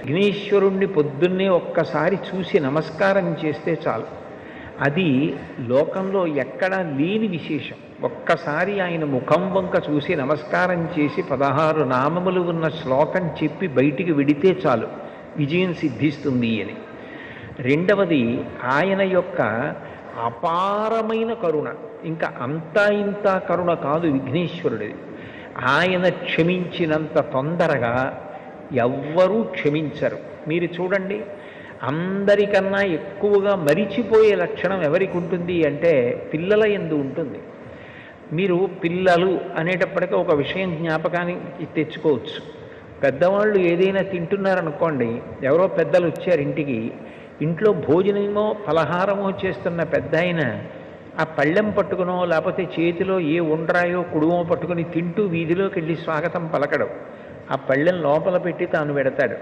విఘ్నేశ్వరుణ్ణి పొద్దున్నే ఒక్కసారి చూసి నమస్కారం చేస్తే చాలు. అది లోకంలో ఎక్కడా లేని విశేషం. ఒక్కసారి ఆయన ముఖం వంక చూసి నమస్కారం చేసి 16 నామములు ఉన్న శ్లోకం చెప్పి బయటికి విడితే చాలు విజయం సిద్ధిస్తుంది అని. రెండవది ఆయన యొక్క అపారమైన కరుణ. ఇంకా అంతా ఇంత కరుణ కాదు విఘ్నేశ్వరుడిది. ఆయన క్షమించినంత తొందరగా ఎవ్వరూ క్షమించరు. మీరు చూడండి, అందరికన్నా ఎక్కువగా మరిచిపోయే లక్షణం ఎవరికి ఉంటుంది అంటే పిల్లల యందు ఉంటుంది. మీరు పిల్లలు అనేటప్పటికీ ఒక విషయం జ్ఞాపకానికి తెచ్చుకోవచ్చు. పెద్దవాళ్ళు ఏదైనా తింటున్నారనుకోండి, ఎవరో పెద్దలు వచ్చారు ఇంటికి, ఇంట్లో భోజనమో ఫలహారమో చేస్తున్న పెద్ద ఆయన ఆ పళ్ళెం పట్టుకునో లేకపోతే చేతిలో ఏ ఉండ్రాయో కుడుమో పట్టుకుని తింటూ వీధిలోకి వెళ్ళి స్వాగతం పలకడం, ఆ పళ్ళెం లోపల పెట్టి తాను పెడతాడు.